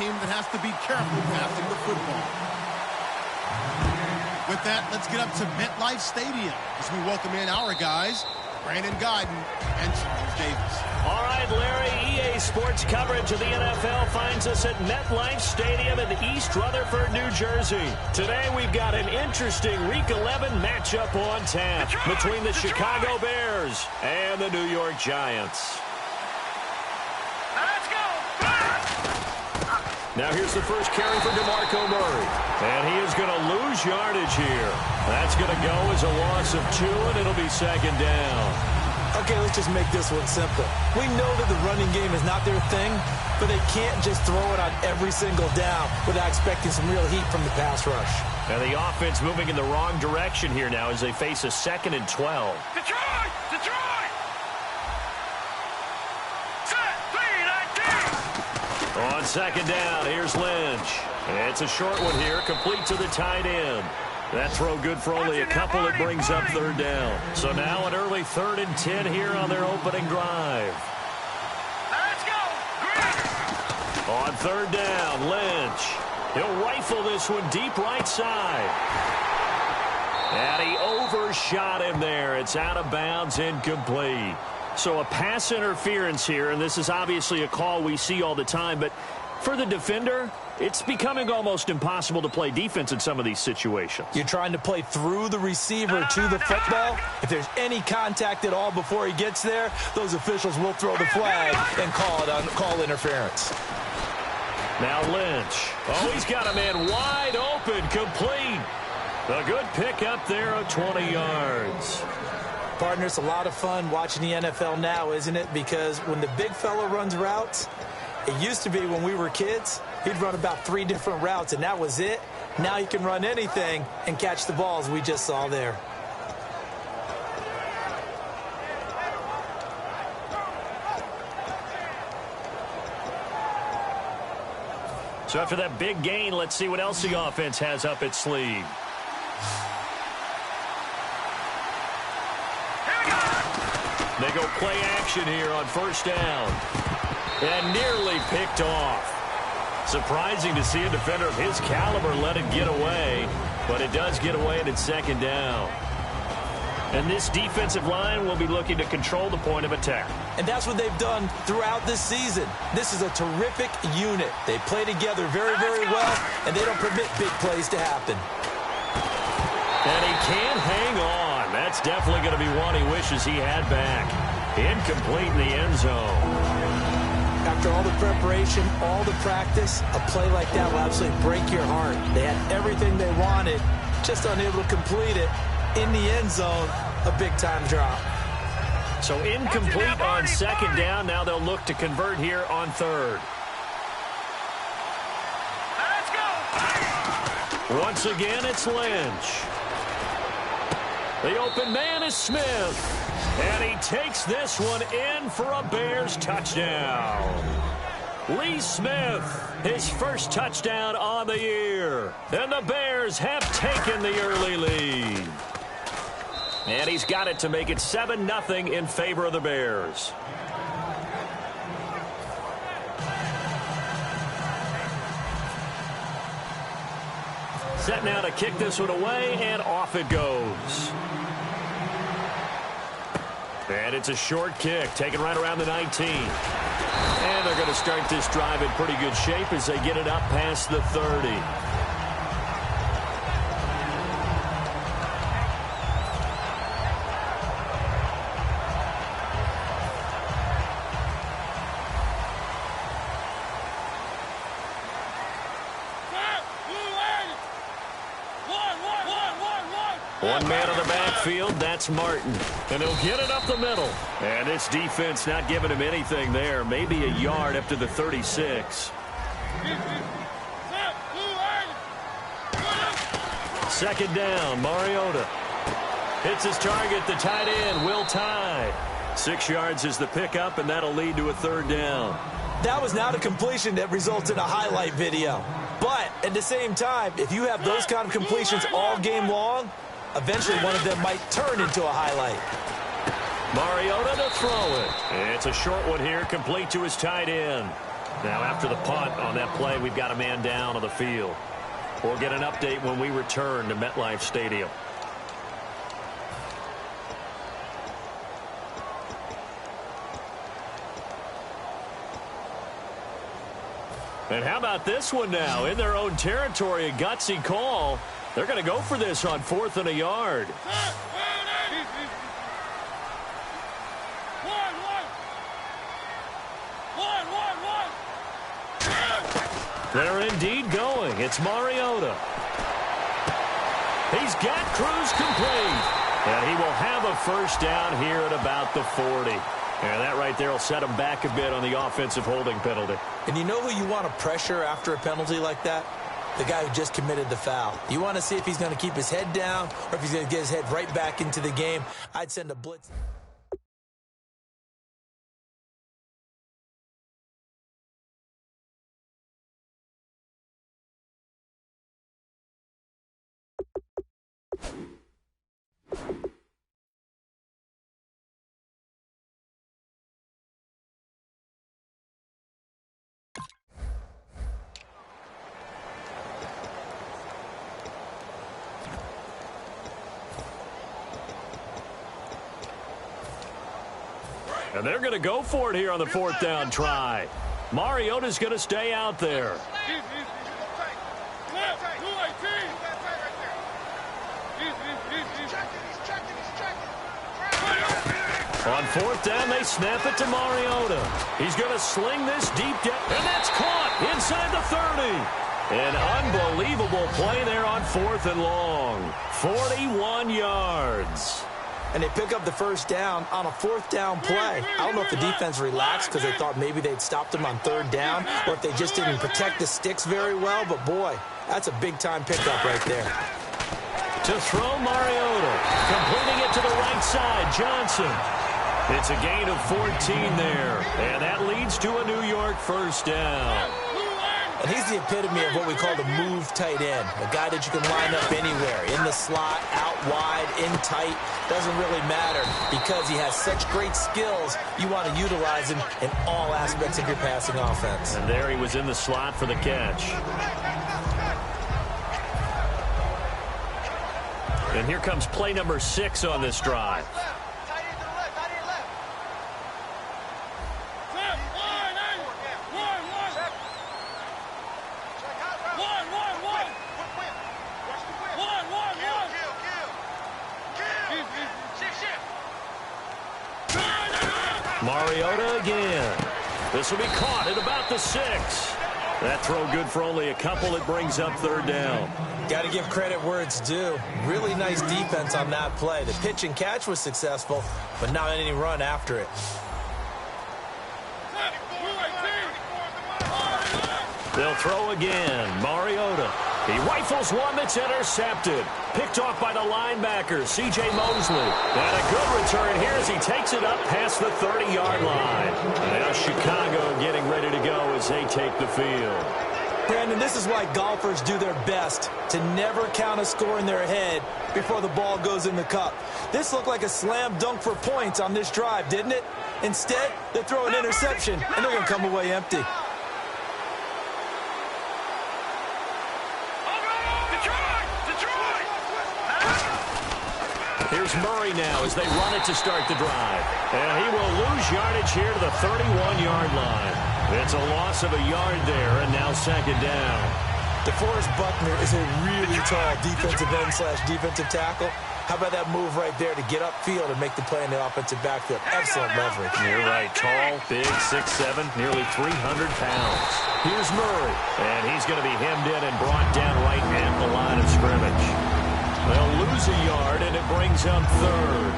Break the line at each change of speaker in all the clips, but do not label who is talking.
team that has to be careful passing the football. With that, let's get up to MetLife Stadium as we welcome in our guys, Brandon Guyton and Charles Davis.
All right, Larry, EA Sports coverage of the NFL finds us at MetLife Stadium in East Rutherford, New Jersey. Today we've got an interesting Week 11 matchup on tap between the Chicago Bears and the New York Giants. Now here's the first carry for DeMarco Murray. And he is going to lose yardage here. That's going to go as a loss of 2, and it'll be second down.
Okay, let's just make this one simple. We know that the running game is not their thing, but they can't just throw it on every single down without expecting some real heat from the pass rush.
And the offense moving in the wrong direction here now as they face a 2nd and 12.
Detroit! Detroit! Set! Lead!
On second down, here's Lynch. It's a short one here, complete to the tight end. That throw good for only a couple. It brings up third down. So now an early 3rd and 10 here on their opening drive.
Let's go!
On third down, Lynch. He'll rifle this one deep right side. And he overshot him there. It's out of bounds, incomplete. So a pass interference here, and this is obviously a call we see all the time, but for the defender, it's becoming almost impossible to play defense in some of these situations.
You're trying to play through the receiver to the football. If there's any contact at all before he gets there, those officials will throw the flag and call interference.
Now Lynch. Oh, he's got a man wide open, complete. A good pick up there of 20 yards.
Partner, it's a lot of fun watching the NFL now, isn't it? Because when the big fella runs routes, it used to be when we were kids, he'd run about 3 different routes, and that was it. Now he can run anything and catch the balls we just saw there.
So after that big gain, let's see what else the offense has up its sleeve. They go play action here on first down. And nearly picked off. Surprising to see a defender of his caliber let it get away. But it does get away and it's second down. And this defensive line will be looking to control the point of attack.
And that's what they've done throughout this season. This is a terrific unit. They play together very, very well, and they don't permit big plays to happen.
And he can't hang on. That's definitely going to be one he wishes he had back. Incomplete in the end zone.
After all the preparation, all the practice, a play like that will absolutely break your heart. They had everything they wanted, just unable to complete it. In the end zone, a big-time drop.
So incomplete on second down. Now they'll look to convert here on third.
Let's go!
Once again, it's Lynch. The open man is Smith. And he takes this one in for a Bears touchdown. Lee Smith, his first touchdown on the year. And the Bears have taken the early lead. And he's got it to make it 7-0 in favor of the Bears. Set now to kick this one away, and off it goes. And it's a short kick, taken right around the 19. And they're going to start this drive in pretty good shape as they get it up past the 30. One man in the backfield, that's Martin. And he'll get it up the middle. And this defense not giving him anything there. Maybe a yard up to the 36. Second down, Mariota. Hits his target, the tight end, Will Tye. 6 yards is the pickup, and that'll lead to a third down.
That was not a completion that results in a highlight video. But at the same time, if you have those kind of completions all game long, eventually one of them might turn into a highlight.
Mariota to throw it. It's a short one here, complete to his tight end. Now after the punt on that play, we've got a man down on the field. We'll get an update when we return to MetLife Stadium. And how about this one now? In their own territory, a gutsy call. They're going to go for this on 4th and a yard. They're indeed going. It's Mariota. He's got Cruz complete. And he will have a first down here at about the 40. And that right there will set him back a bit on the offensive holding penalty.
And you know who you want to pressure after a penalty like that? The guy who just committed the foul. You want to see if he's going to keep his head down or if he's going to get his head right back into the game. I'd send a blitz.
And they're going to go for it here on the 4th down try. Mariota's going to stay out there. On 4th down, they snap it to Mariota. He's going to sling this deep down, and that's caught inside the 30. An unbelievable play there on 4th and long. 41 yards.
And they pick up the first down on a 4th down play. I don't know if the defense relaxed because they thought maybe they'd stopped him on 3rd down or if they just didn't protect the sticks very well. But, boy, that's a big-time pickup right there.
To throw Mariota. Completing it to the right side, Johnson. It's a gain of 14 there. And that leads to a New York first down.
And he's the epitome of what we call the move tight end. A guy that you can line up anywhere. In the slot, out wide, in tight. Doesn't really matter because he has such great skills. You want to utilize him in all aspects of your passing offense.
And there he was in the slot for the catch. And here comes play number 6 on this drive. Mariota again. This will be caught at about the 6. That throw good for only a couple. It brings up 3rd down.
Got to give credit where it's due. Really nice defense on that play. The pitch and catch was successful, but not any run after it.
They'll throw again. Mariota. He rifles one that's intercepted. Picked off by the linebacker, C.J. Mosley. And a good return here as he takes it up past the 30-yard line. Now Chicago getting ready to go as they take the field.
Brandon, this is why golfers do their best to never count a score in their head before the ball goes in the cup. This looked like a slam dunk for points on this drive, didn't it? Instead, they throw an interception, and they're going to come away empty.
Here's Murray now as they run it to start the drive. And he will lose yardage here to the 31-yard line. It's a loss of a yard there, and now 2nd down.
DeForest Buckner is a really tall defensive end / defensive tackle. How about that move right there to get upfield and make the play in the offensive backfield? Excellent leverage.
You're right. Tall, big, 6'7", nearly 300 pounds. Here's Murray, and he's going to be hemmed in and brought down right at the line of scrimmage. They'll lose a yard, and it brings up 3rd.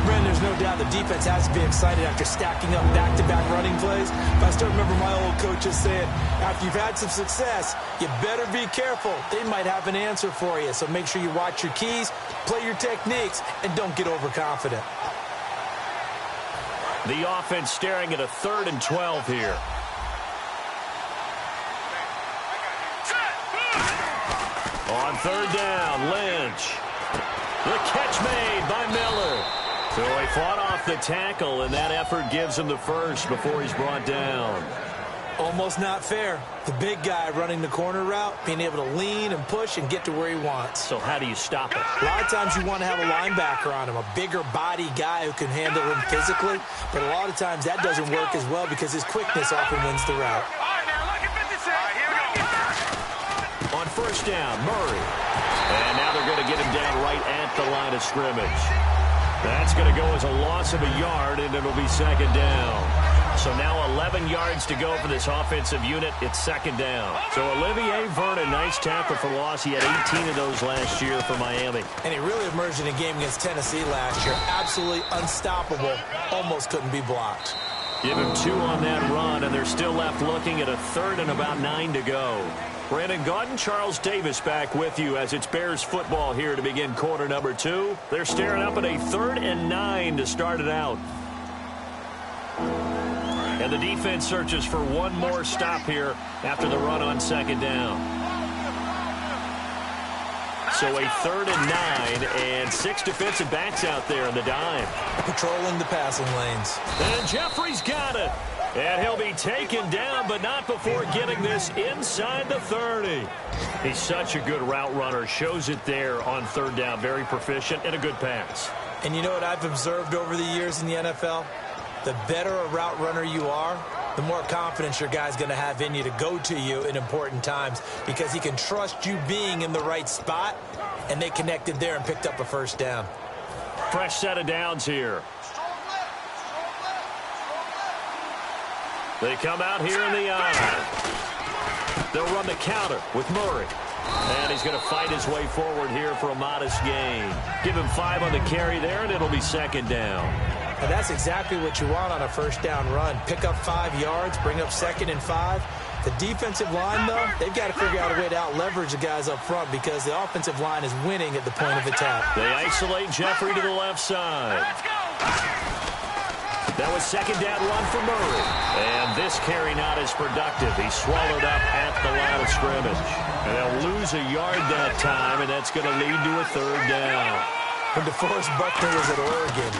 Brandon, there's no doubt the defense has to be excited after stacking up back-to-back running plays. But I still remember my old coaches saying, after you've had some success, you better be careful. They might have an answer for you. So make sure you watch your keys, play your techniques, and don't get overconfident.
The offense staring at a 3rd and 12 here. On 3rd down, Lynch. The catch made by Miller. So he fought off the tackle, and that effort gives him the first before he's brought down.
Almost not fair. The big guy running the corner route, being able to lean and push and get to where he wants.
So how do you stop it?
A lot of times you want to have a linebacker on him, a bigger body guy who can handle him physically, but a lot of times that doesn't work as well because his quickness often wins the route.
All right, now look at 56. All right, here we go.
On first down, Murray. And now they're going to get him down right at the line of scrimmage. That's going to go as a loss of a yard, and it'll be second down. So now 11 yards to go for this offensive unit. It's second down. So Olivier Vernon, nice tackle for loss. He had 18 of those last year for Miami.
And he really emerged in a game against Tennessee last year. Absolutely unstoppable. Almost couldn't be blocked.
Give him 2 on that run, and they're still left looking at a third and about 9 to go. Brandon Gaudin, Charles Davis back with you as it's Bears football here to begin quarter number 2. They're staring up at a 3rd and 9 to start it out. And the defense searches for one more stop here after the run on second down. So a 3rd and 9 and 6 defensive backs out there in the dime.
Patrolling the passing lanes.
And Jeffrey's got it. And he'll be taken down, but not before getting this inside the 30. He's such a good route runner. Shows it there on 3rd down. Very proficient and a good pass.
And you know what I've observed over the years in the NFL? The better a route runner you are, the more confidence your guy's going to have in you to go to you in important times because he can trust you being in the right spot, and they connected there and picked up a first down.
Fresh set of downs here. They come out here in the eye. They'll run the counter with Murray. And he's going to fight his way forward here for a modest gain. Give him 5 on the carry there, and it'll be second down.
And that's exactly what you want on a first down run. Pick up 5 yards, bring up 2nd and 5. The defensive line, though, they've got to figure out a way to out-leverage the guys up front because the offensive line is winning at the point of attack.
They isolate Jeffrey to the left side.
Let's go.
That was second down run for Murray. And this carry not as productive. He's swallowed up at the line of scrimmage. And they'll lose a yard that time, and that's going to lead to a 3rd down.
When DeForest Buckner was at Oregon,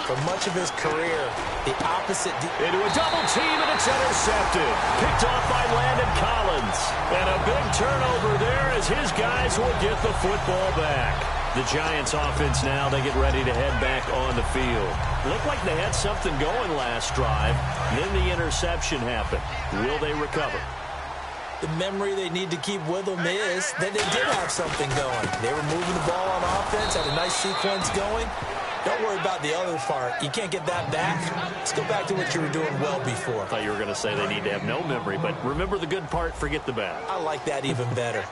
for much of his career, the opposite...
Into a double team, and it's intercepted. Picked off by Landon Collins. And a big turnover there as his guys will get the football back. The Giants offense now, they get ready to head back on the field. Looked like they had something going last drive. Then the interception happened. Will they recover?
The memory they need to keep with them is that they did have something going. They were moving the ball on offense, had a nice sequence going. Don't worry about the other part. You can't get that back. Let's go back to what you were doing well before.
I thought you were going to say they need to have no memory, but remember the good part, forget the bad.
I like that even better.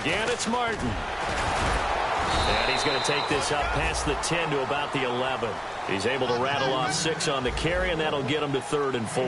Again, it's Martin. And he's going to take this up past the 10 to about the 11. He's able to rattle off 6 on the carry, and that'll get him to 3rd and 4.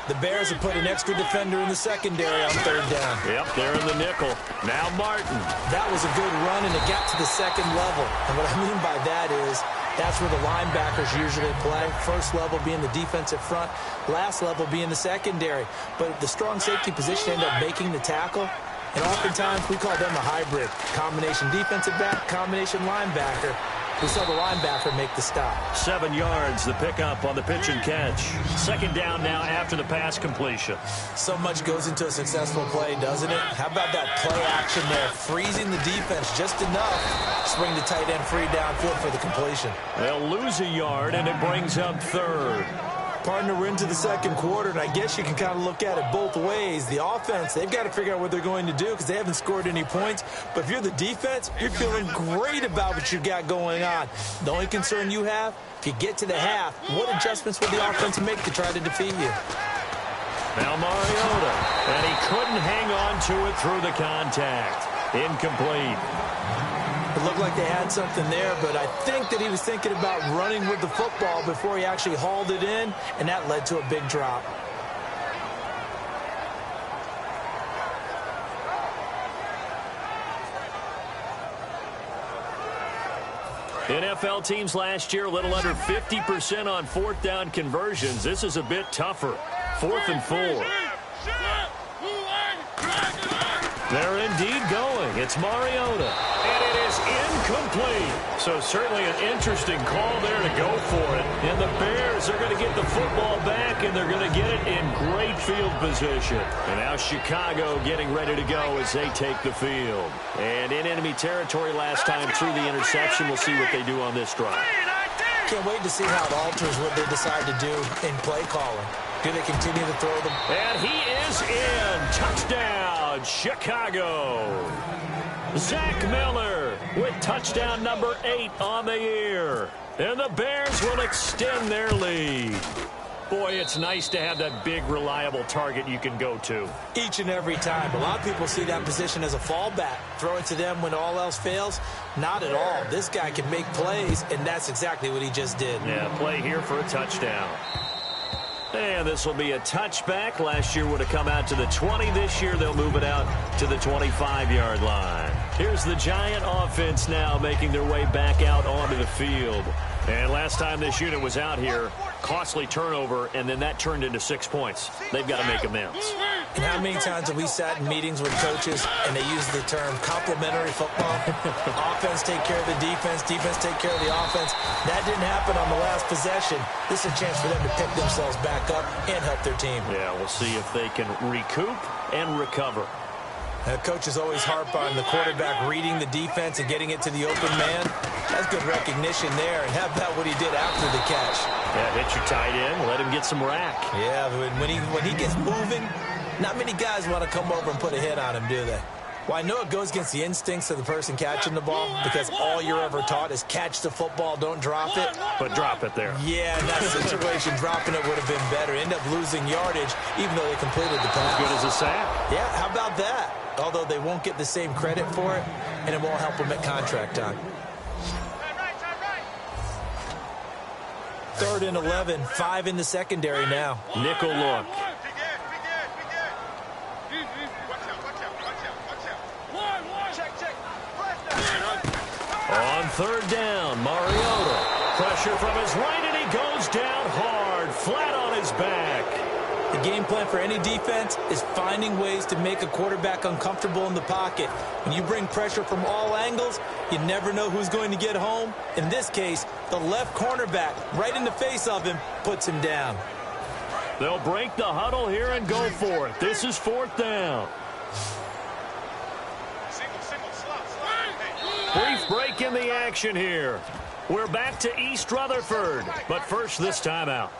The Bears have put an extra defender in the secondary on 3rd down.
Yep, they're in the nickel. Now Martin.
That was a good run, and it got to the 2nd level. And what I mean by that is that's where the linebackers usually play. First level being the defensive front, last level being the secondary. But the strong safety position ended up making the tackle. And oftentimes we call them a hybrid. Combination defensive back, combination linebacker. We saw the linebacker make the stop.
7 yards, the pickup on the pitch and catch. Second down now after the pass completion.
So much goes into a successful play, doesn't it? How about that play action there? Freezing the defense just enough. Swing the tight end free downfield for the completion.
They'll lose a yard, and it brings up 3rd.
Partner, we're into the 2nd quarter, and I guess you can kind of look at it both ways. The offense, they've got to figure out what they're going to do because they haven't scored any points. But if you're the defense, you're feeling great about what you got going on. The only concern you have, if you get to the half, what adjustments will the offense make to try to defeat you?
Now Mariota, and he couldn't hang on to it through the contact. Incomplete.
It looked like they had something there, but I think that he was thinking about running with the football before he actually hauled it in, and that led to a big drop.
NFL teams last year a little under 50% on 4th down conversions. This is a bit tougher. 4th and 4. They're indeed going. It's Mariota. And it is is incomplete. So certainly an interesting call there to go for it. And the Bears are going to get the football back, and they're going to get it in great field position. And now Chicago getting ready to go as they take the field. And in enemy territory last time through the interception. We'll see what they do on this drive.
Can't wait to see how it alters what they decide to do in play calling. Do they continue to throw them?
And he is in. Touchdown, Chicago. Zach Miller with touchdown number 8 on the year. And the Bears will extend their lead. Boy, it's nice to have that big, reliable target you can go to.
Each and every time. A lot of people see that position as a fallback. Throw it to them when all else fails. Not at all. This guy can make plays, and that's exactly what he just did.
Yeah, play here for a touchdown. And this will be a touchback. Last year would have come out to the 20. This year they'll move it out to the 25-yard line. Here's the Giant offense now making their way back out onto the field. And last time this unit was out here, costly turnover, and then that turned into 6 points. They've got to make amends.
And how many times have we sat in meetings with coaches and they use the term complementary football? Offense take care of the defense, defense take care of the offense. That didn't happen on the last possession. This is a chance for them to pick themselves back up and help their team.
Yeah, we'll see if they can recoup and recover.
Coaches always harp on the quarterback reading the defense and getting it to the open man. That's good recognition there. And how about what he did after the catch?
Yeah, hit your tight end, let him get some rack.
Yeah, when he gets moving, not many guys want to come over and put a hit on him, do they? Well, I know it goes against the instincts of the person catching the ball because all you're ever taught is catch the football, don't drop it.
But drop it there.
Yeah, in that situation, dropping it would have been better. End up losing yardage, even though they completed the pass.
As good as a sack.
Yeah, how about that? Although they won't get the same credit for it, and it won't help them at contract time. 3rd and 11, 5 in the secondary now.
Nickel look. On 3rd down, Mariota. Pressure from his right, and he goes down hard, flat on his back.
The game plan for any defense is finding ways to make a quarterback uncomfortable in the pocket. When you bring pressure from all angles, you never know who's going to get home. In this case, the left cornerback, right in the face of him, puts him down.
They'll break the huddle here and go for it. This is 4th down. Brief break in the action here. We're back to East Rutherford, but first this timeout.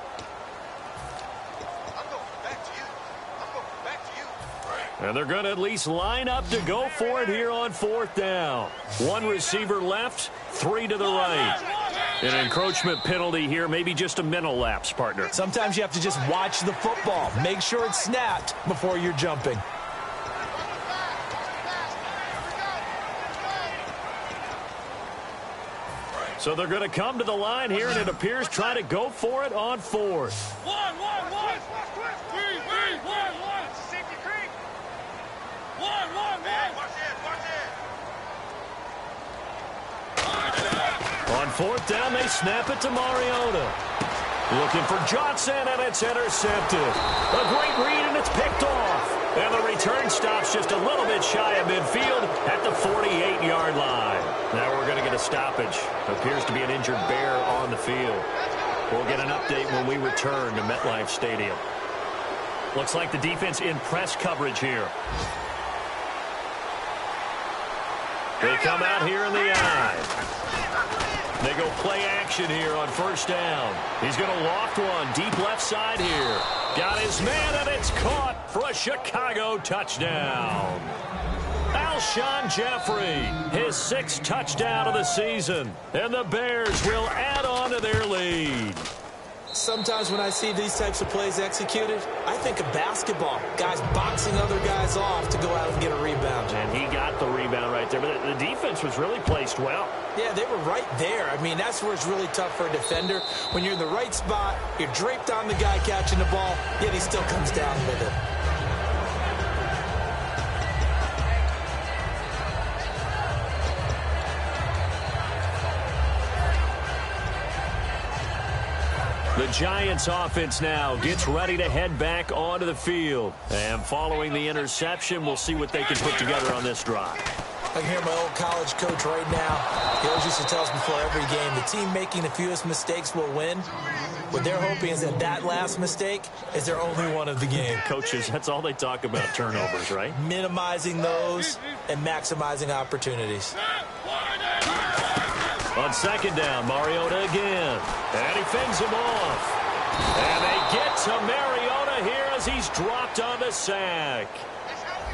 And they're going to at least line up to go for it here on 4th down. 1 receiver left, 3 to the right. An encroachment penalty here, maybe just a mental lapse, partner.
Sometimes you have to just watch the football. Make sure it's snapped before you're jumping.
So they're going to come to the line here, and it appears try to go for it on 4th. On 4th down, they snap it to Mariota. Looking for Johnson, and it's intercepted. A great read, and it's picked off. And the return stops just a little bit shy of midfield at the 48-yard line. Now we're going to get a stoppage. Appears to be an injured Bear on the field. We'll get an update when we return to MetLife Stadium. Looks like the defense in press coverage here. They come out here in the eye. They go play action here on 1st down. He's going to loft one deep left side here. Got his man, and it's caught for a Chicago touchdown. Alshon Jeffrey, his 6th touchdown of the season. And the Bears will add on to their lead.
Sometimes when I see these types of plays executed, I think of basketball. Guys boxing other guys off to go out and get a rebound.
And he got the rebound right there. But the defense was really placed well.
Yeah, they were right there. I mean, that's where it's really tough for a defender. When you're in the right spot, you're draped on the guy catching the ball, yet he still comes down with it.
The Giants offense now gets ready to head back onto the field. And following the interception, we'll see what they can put together on this drive.
I can hear my old college coach right now. He always used to tell us before every game, the team making the fewest mistakes will win. What they're hoping is that last mistake is their only one of the game.
Coaches, that's all they talk about, turnovers, right?
Minimizing those and maximizing opportunities.
On second down, Mariota again. And he fends him off. And they get to Mariota here as he's dropped on the sack.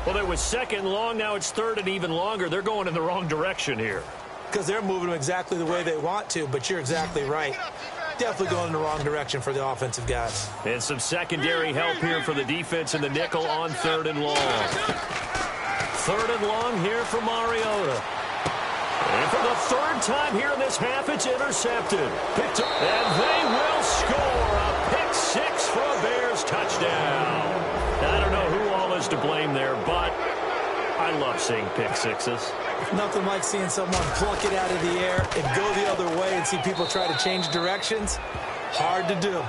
Well, it was second and long. Now it's third and even longer. They're going in the wrong direction here.
Because they're moving them exactly the way they want to, but you're exactly right. Definitely going in the wrong direction for the offensive guys.
And some secondary help here for the defense in the nickel on third and long. Third and long here for Mariota. And for the third time here in this half, it's intercepted. Picked up, and they will score a pick six for a Bears touchdown. I don't know who all is to blame there, but I love seeing pick sixes.
Nothing like seeing someone pluck it out of the air and go the other way and see people try to change directions. Hard to do.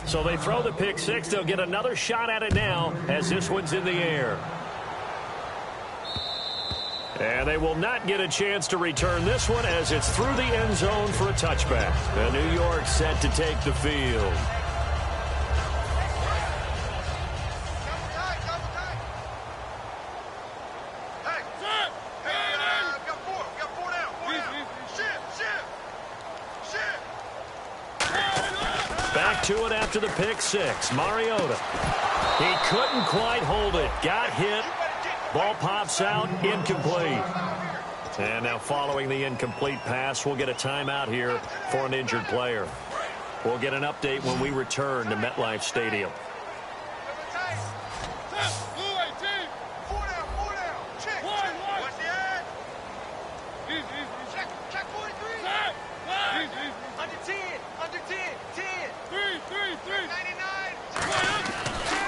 So they throw the pick six. They'll get another shot at it now as this one's in the air. And they will not get a chance to return this one as it's through the end zone for a touchback. And New York set to take the field. Back to it after the pick six. Mariota. He couldn't quite hold it. Got hit. Ball pops out. Incomplete. And now following the incomplete pass, we'll get a timeout here for an injured player. We'll get an update when we return to MetLife Stadium.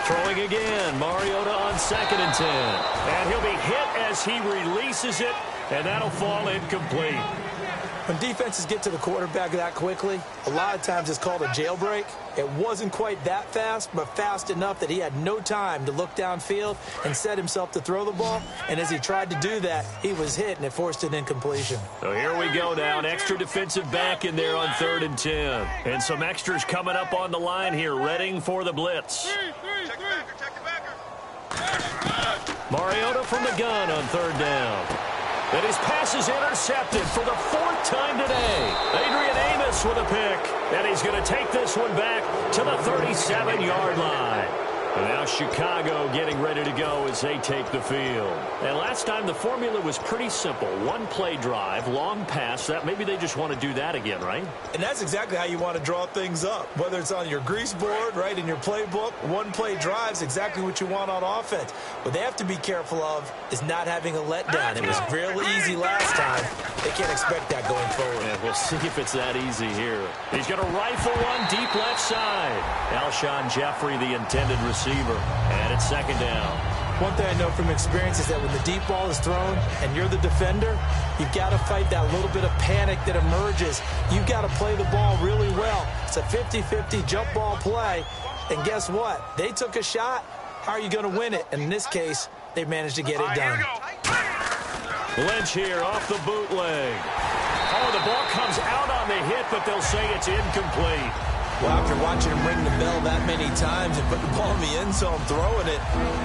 Throwing again, Mariota on second and 10. And he'll be hit as he releases it, and that'll fall incomplete.
When defenses get to the quarterback that quickly, a lot of times it's called a jailbreak. It wasn't quite that fast, but fast enough that he had no time to look downfield and set himself to throw the ball. And as he tried to do that, he was hit, and it forced an incompletion.
So here we go now. An extra defensive back in there on third and 10. And some extras coming up on the line here, readying for the blitz. Mariota from the gun on third down. And his pass is intercepted for the fourth time today. Adrian Amos with a pick. And he's going to take this one back to the 37-yard line. And now Chicago getting ready to go as they take the field. And last time the formula was pretty simple. One-play drive, long pass. That maybe they just want to do that again, right?
And that's exactly how you want to draw things up. Whether it's on your grease board, right, in your playbook, one-play drive's exactly what you want on offense. What they have to be careful of is not having a letdown. It was real easy last time. They can't expect that going forward.
Yeah, we'll see if it's that easy here. He's going to rifle one deep left side. Alshon Jeffrey, the intended receiver. And it's second down.
One thing I know from experience is that when the deep ball is thrown and you're the defender, you've got to fight that little bit of panic that emerges. You've got to play the ball really well. It's a 50-50 jump ball play. And guess what? They took a shot. How are you going to win it? And in this case, they managed to get it done.
Lynch here off the bootleg. Oh, the ball comes out on the hit, but they'll say it's incomplete.
Well, after watching him ring the bell that many times and put the ball in the end zone, throwing it,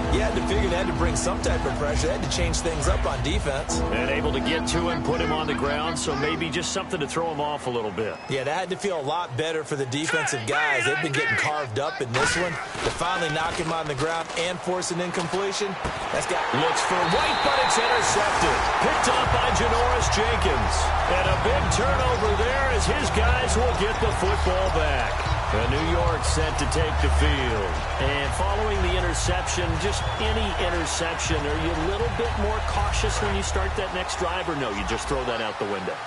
you had to figure they had to bring some type of pressure. They had to change things up on defense.
And able to get to him, put him on the ground, so maybe just something to throw him off a little bit.
Yeah, that had to feel a lot better for the defensive guys. They've been getting carved up in this one. To finally knock him on the ground and force an incompletion, that's got...
Looks for White, but it's intercepted. Picked up by Janoris Jenkins. And a big turnover there as his guys will get the football back. And New York set to take the field. And following the interception, just any interception, are you a little bit more cautious when you start that next drive, or no, you just throw that out the window?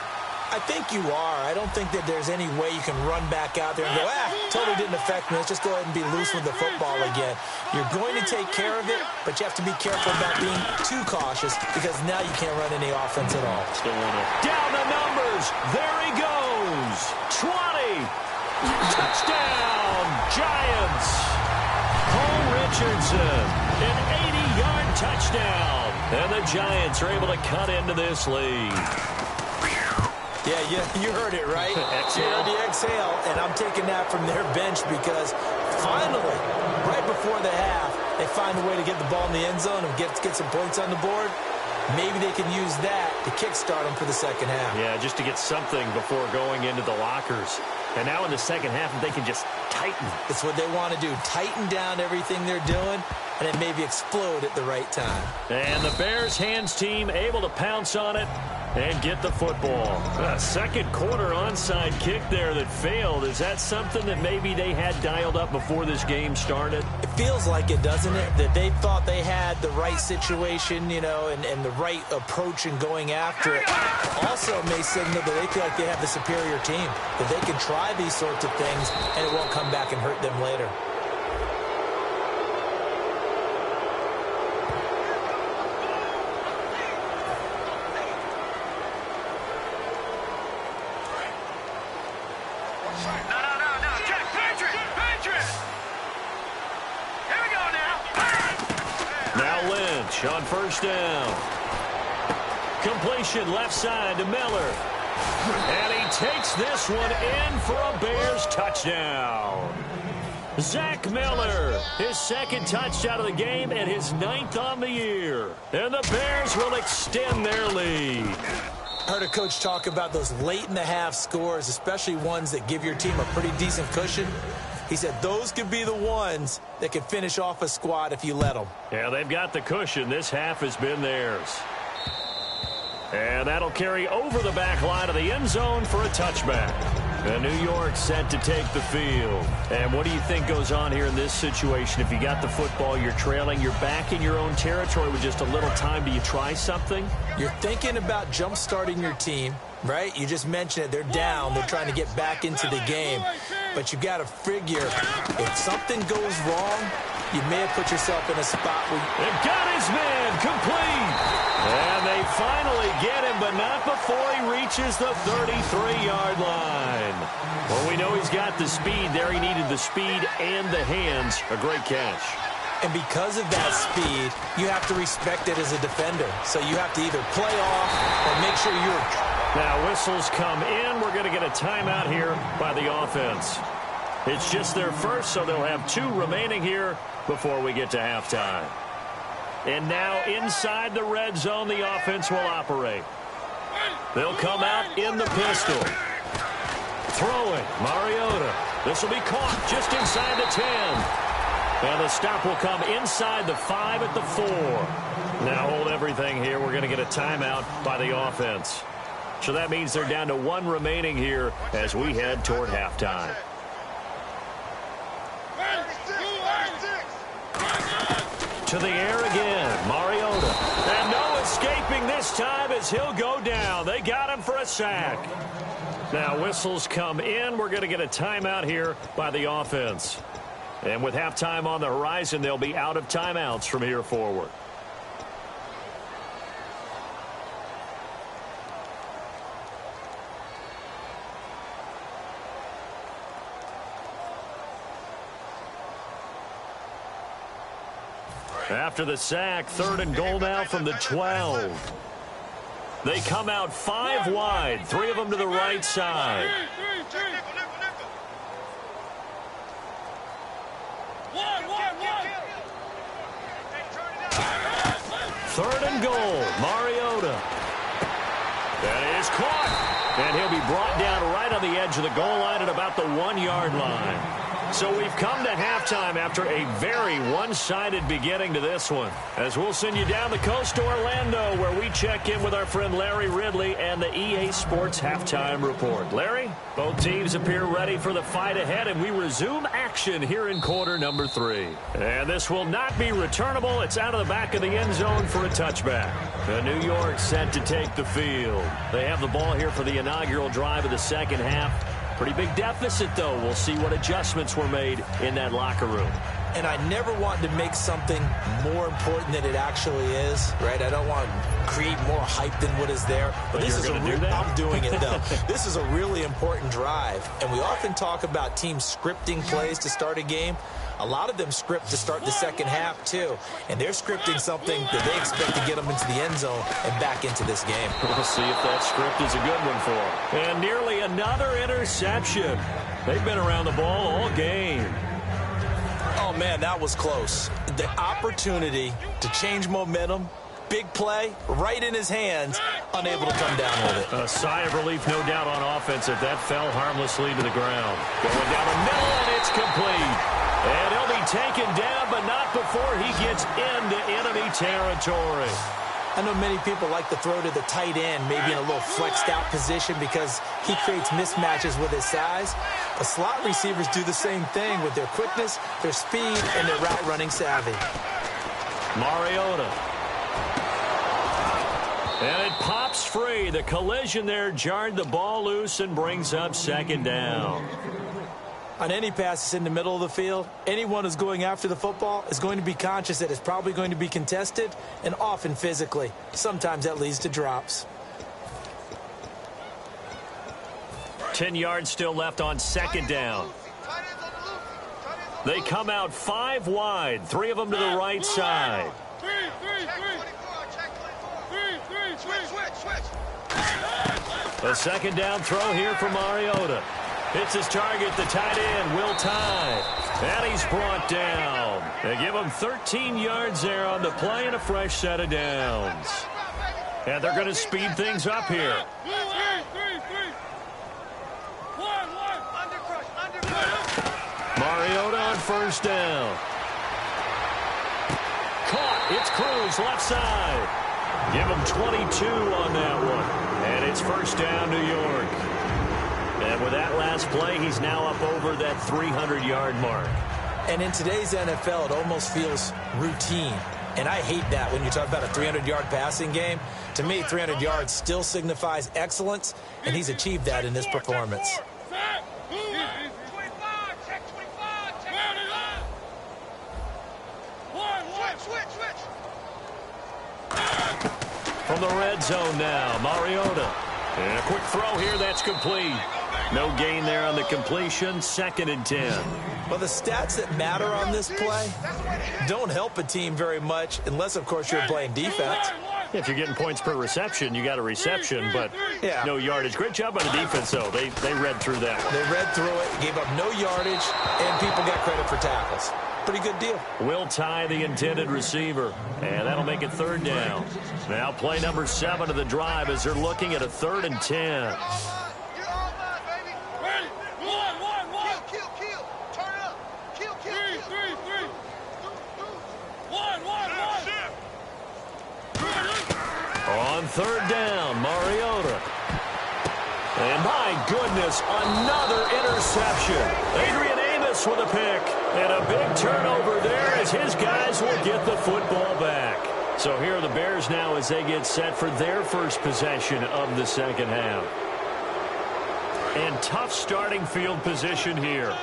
I think you are. I don't think that there's any way you can run back out there and go, totally didn't affect me. Let's just go ahead and be loose with the football again. You're going to take care of it, but you have to be careful about being too cautious because now you can't run any offense at all.
Still want to down the numbers. There he goes. 20. Touchdown, Giants. Paul Richardson, an 80-yard touchdown. And the Giants are able to cut into this lead.
Yeah, you heard it, right?
Exhale.
You heard the exhale, and I'm taking that from their bench because finally, right before the half, they find a way to get the ball in the end zone and get some points on the board. Maybe they can use that to kickstart them for the second half.
Yeah, just to get something before going into the lockers. And now in the second half, they can just tighten.
That's what they want to do, tighten down everything they're doing, and then maybe explode at the right time.
And the Bears hands team able to pounce on it and get the football. A second quarter onside kick there that failed. Is that something that maybe they had dialed up before this game started?
It feels like it, doesn't it? That they thought they had the right situation, you know, and the right approach in going after it. Also may signal that they feel like they have the superior team, that they can try these sorts of things and it won't come back and hurt them later.
No. Jack, Patriot. Here we go now.
Now Lynch on first down. Completion left side to Miller. And he takes this one in for a Bears touchdown. Zach Miller, his second touchdown of the game and his 9th on the year. And the Bears will extend their lead.
Heard a coach talk about those late-in-the-half scores, especially ones that give your team a pretty decent cushion. He said those could be the ones that could finish off a squad if you let them.
Yeah, they've got the cushion. This half has been theirs. And that'll carry over the back line of the end zone for a touchback. And New York set to take the field. And what do you think goes on here in this situation? If you got the football, you're trailing, you're back in your own territory with just a little time. Do you try something?
You're thinking about jump-starting your team, right? You just mentioned it. They're down. They're trying to get back into the game. But you got to figure if something goes wrong, you may have put yourself in a spot where
They've got his man complete. And they finally get him, but not before he reaches the 33-yard line. Well, we know he's got the speed there. He needed the speed and the hands. A great catch.
And because of that speed, you have to respect it as a defender. So you have to either play off or make sure you're...
Now whistles come in. We're going to get a timeout here by the offense. It's just their first, so they'll have 2 remaining here before we get to halftime. And now inside the red zone, the offense will operate. They'll come out in the pistol. Throwing, Mariota. This will be caught just inside the 10. And the stop will come inside the 5 at the 4. Now hold everything here. We're going to get a timeout by the offense. So that means they're down to 1 remaining here as we head toward halftime. To the air again, Mariota. And no escaping this time as he'll go down. They got him for a sack. Now whistles come in. We're going to get a timeout here by the offense. And with halftime on the horizon, they'll be out of timeouts from here forward. After the sack, 3rd and goal now from the 12. They come out 5 wide, 3 of them to the right side. 3rd and goal, Mariota. That is caught. And he'll be brought down right on the edge of the goal line at about the 1-yard line. So we've come to halftime after a very one-sided beginning to this one. As we'll send you down the coast to Orlando, where we check in with our friend Larry Ridley and the EA Sports Halftime Report. Larry, both teams appear ready for the fight ahead, and we resume action here in quarter number 3. And this will not be returnable. It's out of the back of the end zone for a touchback. The New York set to take the field. They have the ball here for the inaugural drive of the second half. Pretty big deficit, though. We'll see what adjustments were made in that locker room.
And I never want to make something more important than it actually is, right? I don't want to create more hype than what is there.
But this is
I'm doing it, though. This is a really important drive. And we often talk about teams scripting plays to start a game. A lot of them script to start the second half, too. And they're scripting something that they expect to get them into the end zone and back into this game.
We'll see if that script is a good one for them. And nearly another interception. They've been around the ball all game.
Oh, man, that was close. The opportunity to change momentum, big play, right in his hands, unable to come down with it.
A sigh of relief, no doubt, on offense if that fell harmlessly to the ground. Going down the middle, and it's complete. And he'll be taken down, but not before he gets into enemy territory.
I know many people like to throw to the tight end, maybe in a little flexed out position because he creates mismatches with his size. But slot receivers do the same thing with their quickness, their speed, and their route running savvy.
Mariota. And it pops free. The collision there jarred the ball loose and brings up second down.
On any passes in the middle of the field, anyone who's going after the football is going to be conscious that it's probably going to be contested, and often physically. Sometimes that leads to drops.
10 yards still left on second down. They come out 5 wide, 3 of them to the right side. A second down throw here for Mariota. Hits his target, the tight end, Will Tye. And he's brought down. They give him 13 yards there on the play and a fresh set of downs. And they're going to speed things up here. Mariota on first down. Caught. It's Cruz, left side. Give him 22 on that one. And it's first down, New York. And with that last play, he's now up over that 300-yard mark.
And in today's NFL, it almost feels routine. And I hate that when you talk about a 300-yard passing game. To me, 300 yards still signifies excellence, and he's achieved that in this performance.
From the red zone now, Mariota. And a quick throw here, that's complete. No gain there on the completion, 2nd and 10.
Well, the stats that matter on this play don't help a team very much unless, of course, you're playing defense.
If you're getting points per reception, you got a reception, but no yardage. Great job by the defense, though. They read through that one.
They read through it, gave up no yardage, and people got credit for tackles. Pretty good deal.
Will Tye, the intended receiver, and that'll make it 3rd down. Now play number 7 of the drive as they're looking at a 3rd and 10. On 3rd down, Mariota. And my goodness, another interception. Adrian Amos with a pick. And a big turnover there as his guys will get the football back. So here are the Bears now as they get set for their first possession of the second half. And tough starting field position here.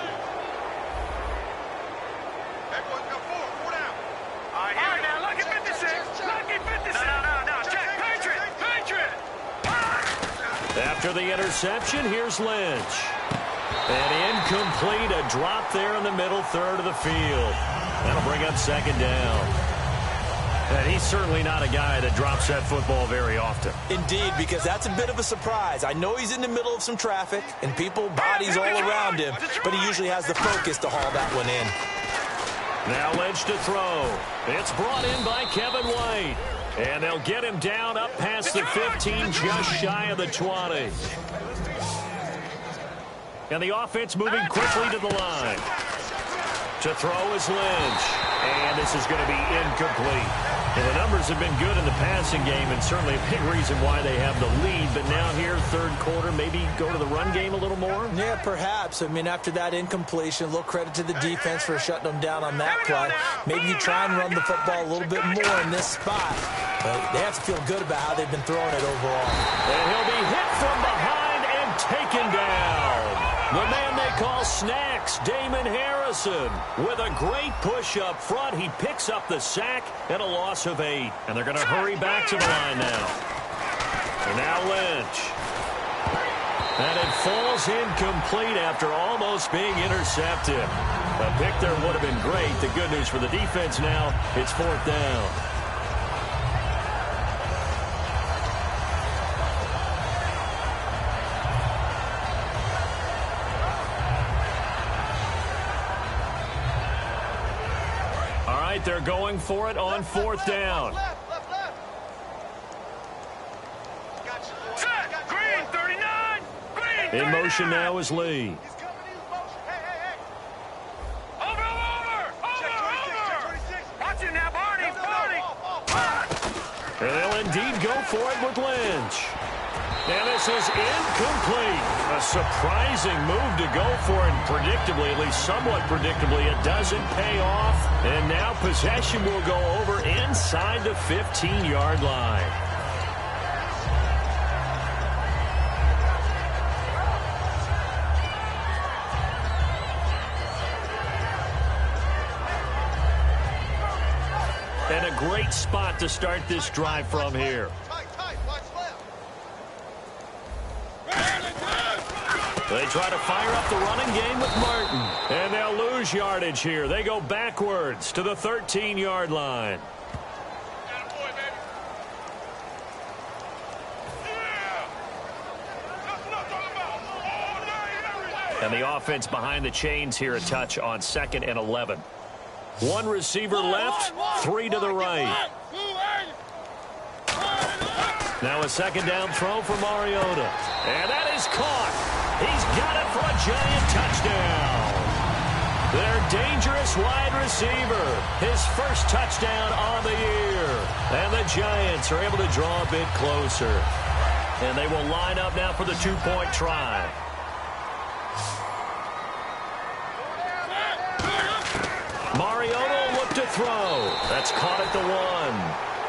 After the interception, here's Lynch. And incomplete, a drop there in the middle third of the field. That'll bring up second down. And he's certainly not a guy that drops that football very often.
Indeed, because that's a bit of a surprise. I know he's in the middle of some traffic and people, bodies all around him, but he usually has the focus to haul that one in.
Now Lynch to throw. It's brought in by Kevin White. And they'll get him down up past the 15, just shy of the 20. And the offense moving quickly to the line. To throw is Lynch. And this is going to be incomplete. And the numbers have been good in the passing game, and certainly a big reason why they have the lead. But now here, 3rd quarter, maybe go to the run game a little more?
Yeah, perhaps. I mean, after that incompletion, a little credit to the defense for shutting them down on that play. Maybe you try and run the football a little bit more in this spot. But they have to feel good about how they've been throwing it overall.
And he'll be hit from behind and taken down. The man they call Snacks, Damon Harris, Harrison with a great push up front. He picks up the sack and a loss of 8. And they're going to hurry back to the line now. And now Lynch. And it falls incomplete after almost being intercepted. A pick there would have been great. The good news for the defense now, it's 4th down. All right, they're going for it on 4th down. In motion now is Lee. And they'll indeed go for it with Lynch. And this is incomplete. A surprising move to go for it. Predictably, at least somewhat predictably, it doesn't pay off. And now possession will go over inside the 15-yard line. And a great spot to start this drive from here. They try to fire up the running game with Martin. And they'll lose yardage here. They go backwards to the 13-yard line. And the offense behind the chains here a touch on 2nd and 11. 1 receiver left, 3 to the right. Now a 2nd down throw for Mariota. And that is caught. He's got it for a giant touchdown. Their dangerous wide receiver. His first touchdown on the year. And the Giants are able to draw a bit closer. And they will line up now for the 2-point try. Mariota will look to throw. That's caught at the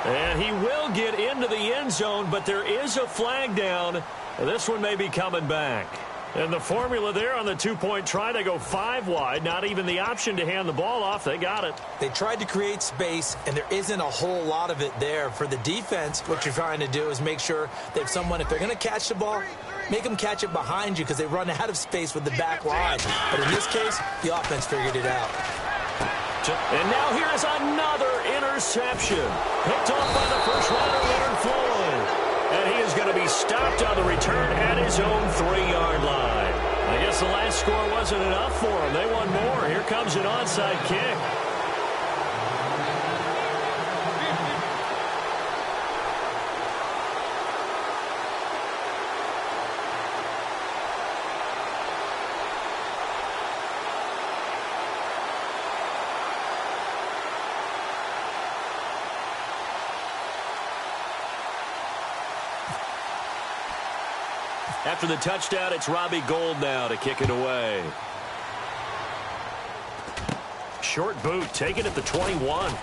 1. And he will get into the end zone, but there is a flag down. This one may be coming back. And the formula there on the 2-point try, they go 5 wide. Not even the option to hand the ball off. They got it.
They tried to create space, and there isn't a whole lot of it there. For the defense, what you're trying to do is make sure that someone, if they're going to catch the ball, make them catch it behind you because they run out of space with the back line. But in this case, the offense figured it out.
And now here is another interception. Picked off by the first rounder, Leonard Floyd. And he is going to be stopped on the return at his own 3-yard line. I guess the last score wasn't enough for him. They want more. Here comes an onside kick. After the touchdown, it's Robbie Gould now to kick it away. Short boot, taken at the 21.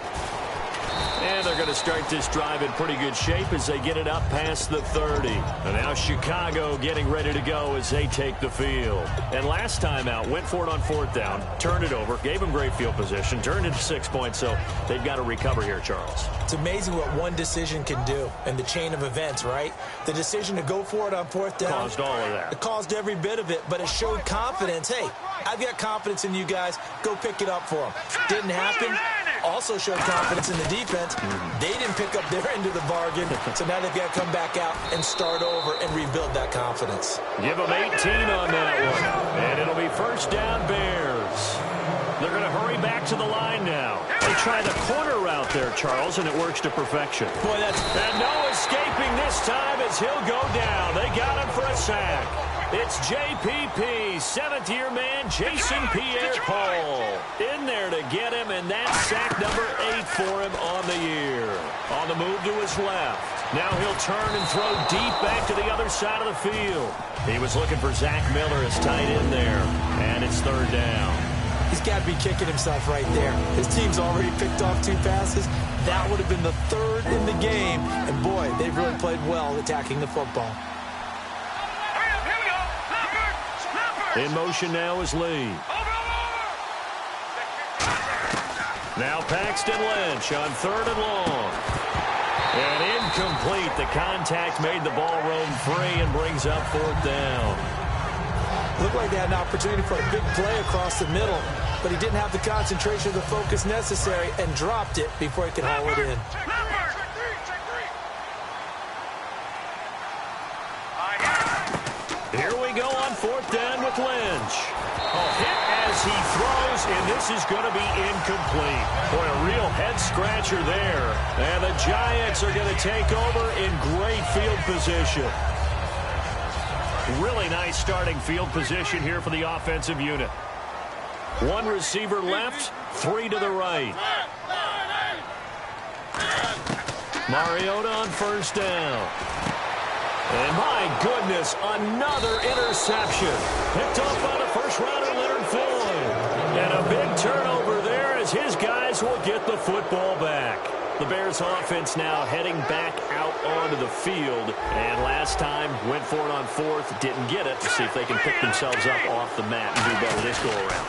And they're going to start this drive in pretty good shape as they get it up past the 30. And now Chicago getting ready to go as they take the field. And last time out, went for it on 4th down, turned it over, gave them great field position, turned it to 6 points, so they've got to recover here, Charles.
It's amazing what one decision can do in the chain of events, right? The decision to go for it on 4th down.
Caused all of that.
It caused every bit of it, but it showed confidence. Hey, I've got confidence in you guys. Go pick it up for them. Didn't happen. Also showed confidence in the defense. They didn't pick up their end of the bargain, so now they've got to come back out and start over and rebuild that confidence.
Give them 18 on that one. And it'll be first down Bears. They're going to hurry back to the line now. They try the corner route there, Charles, and it works to perfection.
Boy, that's...
And no escaping this time as he'll go down. They got him for a sack. It's JPP, 7th-year man, Jason Pierre-Paul. In there to get him, and that's sack number 8 for him on the year. On the move to his left. Now he'll turn and throw deep back to the other side of the field. He was looking for Zach Miller as tight end there, and it's 3rd down.
He's got to be kicking himself right there. His team's already picked off 2 passes. That would have been the 3rd in the game. And, boy, they've really played well attacking the football.
In motion now is Lee. Now Paxton Lynch on 3rd and long. And incomplete. The contact made the ball roam free and brings up 4th down.
Looked like they had an opportunity for a big play across the middle, but he didn't have the concentration or the focus necessary and dropped it before he could haul it in.
Here we go on 4th down with Lynch. A hit as he throws, and this is going to be incomplete. Boy, a real head-scratcher there. And the Giants are going to take over in great field position. Really nice starting field position here for the offensive unit. 1 receiver left, 3 to the right. Mariota on 1st down. And my goodness, another interception. Picked off by the first-rounder, Leonard Floyd. And a big turnover there as his guys will get the football back. The Bears offense now heading back out onto the field. And last time went for it on 4th, didn't get it. To see if they can pick themselves up off the mat and do better this go-around.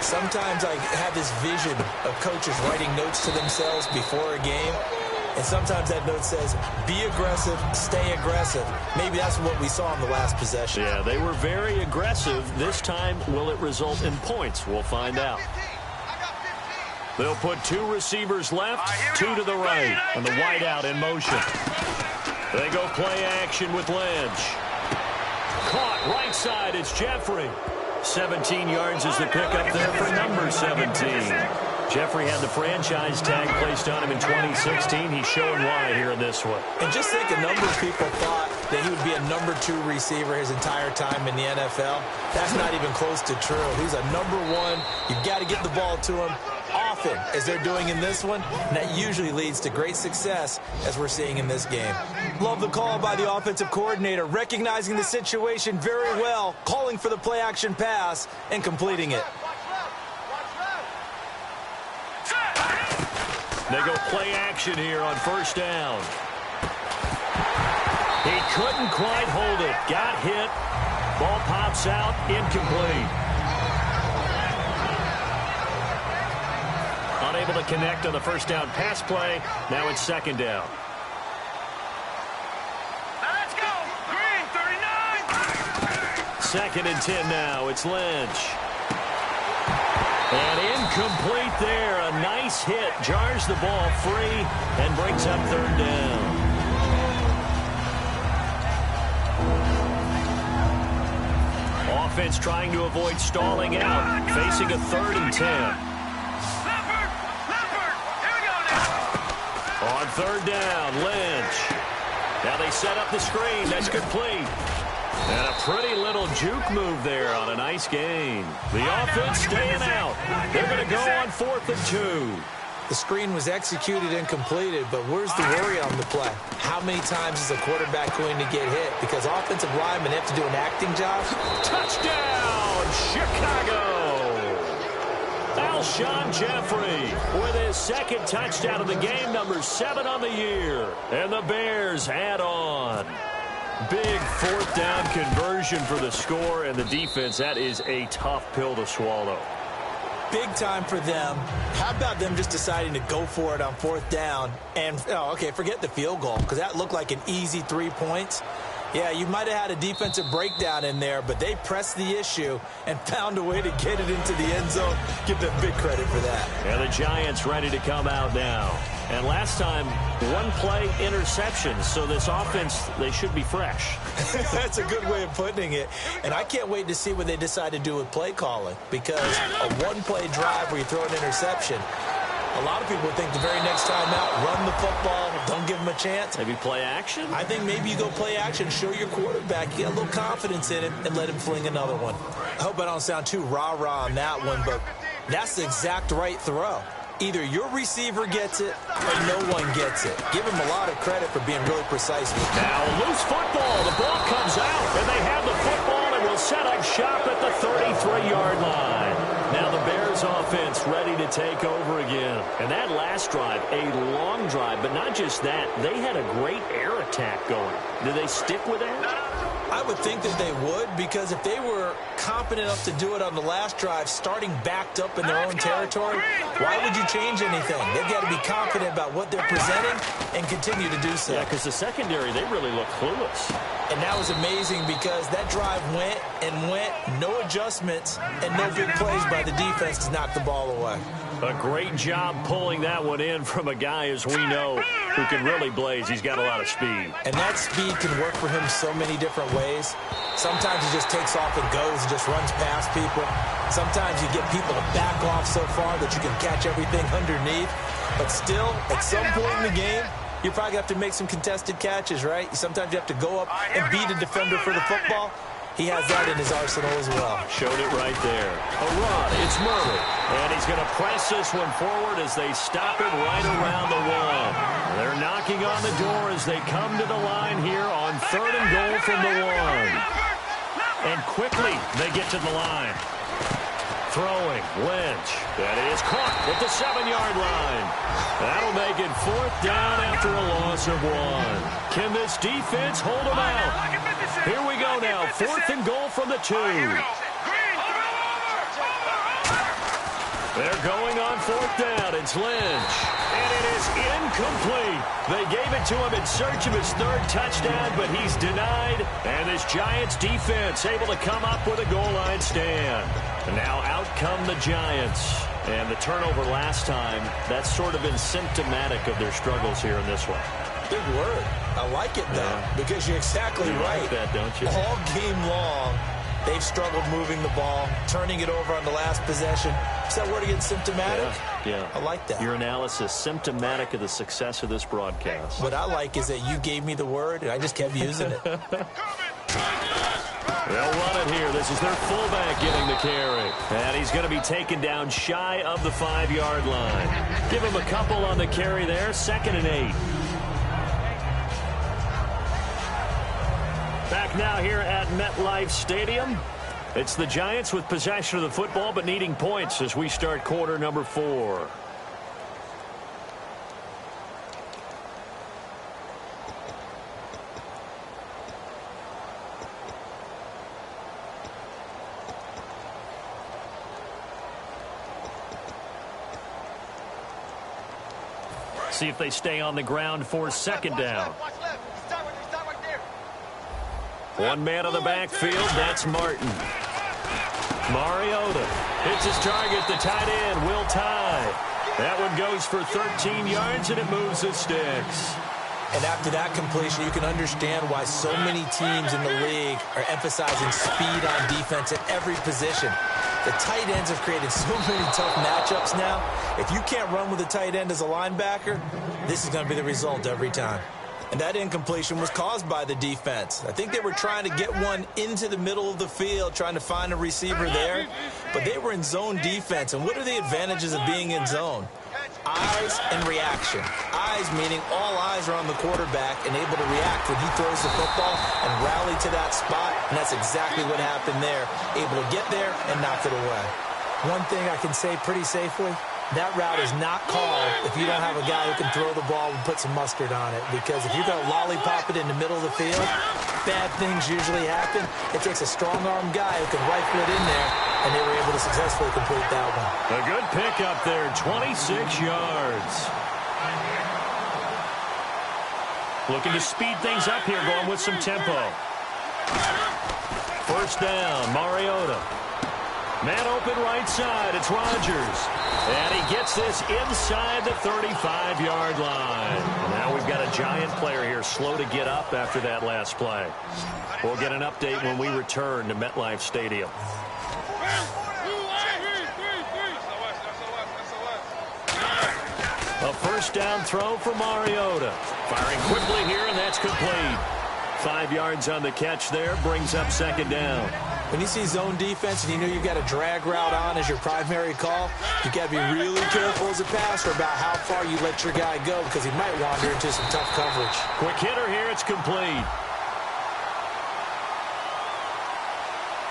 Sometimes I have this vision of coaches writing notes to themselves before a game. And sometimes that note says, be aggressive, stay aggressive. Maybe that's what we saw in the last possession.
Yeah, they were very aggressive. This time, will it result in points? We'll find out. They'll put 2 receivers left, 2 to the right, and the wideout in motion. They go play action with Lynch. Caught right side, it's Jeffrey. 17 yards is the pickup there for number 17. Jeffrey had the franchise tag placed on him in 2016. He's showing why here in this one.
And just think, a number of people thought that he would be a number 2 receiver his entire time in the NFL. That's not even close to true. He's a number 1. You've got to get the ball to him often, as they're doing in this one. And that usually leads to great success, as we're seeing in this game. Love the call by the offensive coordinator, recognizing the situation very well, calling for the play-action pass, and completing it.
They go play action here on 1st down. He couldn't quite hold it. Got hit. Ball pops out. Incomplete. Unable to connect on the 1st down pass play. Now it's 2nd down.
Let's go. Green, 39.
2nd and 10 now. It's Lynch. And incomplete there. A nice hit. Jars the ball free and brings up 3rd down. Offense trying to avoid stalling out. Facing a 3rd and 10.
Leopard. Here we go now.
On 3rd down, Lynch. Now they set up the screen. That's complete. And a pretty little juke move there on a nice gain. The offense staying out. They're going to go on 4th and 2.
The screen was executed and completed, but where's the worry on the play? How many times is a quarterback going to get hit? Because offensive linemen have to do an acting job.
Touchdown, Chicago! Alshon Jeffrey with his 2nd touchdown of the game, number 7 on the year. And the Bears add on. Big 4th down conversion for the score, and the defense, that is a tough pill to swallow.
Big time for them. How about them just deciding to go for it on 4th down? And, forget the field goal, because that looked like an easy 3 points. Yeah, you might have had a defensive breakdown in there, but they pressed the issue and found a way to get it into the end zone. Give them big credit for that.
And the Giants ready to come out now. And last time, 1 play interception, so this offense, they should be fresh.
That's a good way of putting it. And I can't wait to see what they decide to do with play calling, because a 1-play drive where you throw an interception, a lot of people think the very next time out, run the football, don't give them a chance.
Maybe play action?
I think maybe you go play action, show your quarterback, get a little confidence in him, and let him fling another one. I hope I don't sound too rah-rah on that one, but that's the exact right throw. Either your receiver gets it or no one gets it. Give him a lot of credit for being really precise with it.
Now loose football. The ball comes out, and they have the football and will set up shop at the 33-yard line. Now the Bears offense ready to take over again. And that last drive, a long drive, but not just that. They had a great air attack going. Did they stick with that?
I I would think that they would, because if they were competent enough to do it on the last drive, starting backed up in their own territory, why would you change anything? They've got to be confident about what they're presenting and continue to do so.
Yeah, because the secondary, they really look clueless.
And that was amazing because that drive went and went, no adjustments, and no big plays by the defense to knock the ball away.
A great job pulling that one in from a guy, as we know, who can really blaze. He's got a lot of speed.
And that speed can work for him so many different ways. Sometimes he just takes off and goes and just runs past people. Sometimes you get people to back off so far that you can catch everything underneath. But still, at some point in the game, you're probably going to have to make some contested catches, right? Sometimes you have to go up and beat a defender for the football. He has that in his arsenal as well.
Showed it right there. A run. It's Murray. And he's going to press this one forward as they stop it right around the one. They're knocking on the door as they come to the line here on 3rd and goal from the one. And quickly they get to the line. Throwing. Lynch. That is caught at the 7-yard line. That'll make it 4th down after a loss of 1. Can this defense hold them out? Here we go now. 4th and goal from the 2. They're going on 4th down. It's Lynch. And it is incomplete. They gave it to him in search of his 3rd touchdown, but he's denied. And this Giants defense able to come up with a goal line stand. And now out come the Giants. And the turnover last time, that's sort of been symptomatic of their struggles here in this one.
Big word. I like it, though, because you're exactly right.
Like that, don't you?
All game long, they've struggled moving the ball, turning it over on the last possession. Is that word again, symptomatic?
Yeah.
I like that.
Your analysis, symptomatic of the success of this broadcast.
What I like is that you gave me the word, and I just kept using it.
They'll run it here. This is their fullback getting the carry. And he's going to be taken down shy of the 5-yard line. Give him a couple on the carry there. 2nd and 8. Back now here at MetLife Stadium. It's the Giants with possession of the football but needing points as we start quarter number 4. See if they stay on the ground for 2nd down. One man on the backfield, that's Martin. Mariota hits his target, the tight end, Will Tye. That one goes for 13 yards, and it moves the sticks.
And after that completion, you can understand why so many teams in the league are emphasizing speed on defense at every position. The tight ends have created so many tough matchups now. If you can't run with a tight end as a linebacker, this is going to be the result every time. And that incompletion was caused by the defense. I think they were trying to get one into the middle of the field, trying to find a receiver there. But they were in zone defense. And what are the advantages of being in zone? Eyes and reaction. Eyes meaning all eyes are on the quarterback and able to react when he throws the football and rally to that spot. And that's exactly what happened there. Able to get there and knock it away. One thing I can say pretty safely, that route is not called if you don't have a guy who can throw the ball and put some mustard on it. Because if you're going to lollipop it in the middle of the field, bad things usually happen. It takes a strong-arm guy who can rifle it in there, and they were able to successfully complete that one.
A good pickup there, 26 yards. Looking to speed things up here, going with some tempo. 1st down, Mariota. Man open right side, it's Rodgers. And he gets this inside the 35-yard line. Now we've got a Giant player here slow to get up after that last play. We'll get an update when we return to MetLife Stadium. A 1st down throw for Mariota. Firing quickly here, and that's complete. 5 yards on the catch there, brings up 2nd down.
When you see zone defense and you know you've got a drag route on as your primary call, you got to be really careful as a passer about how far you let your guy go because he might wander into some tough coverage.
Quick hitter here, it's complete.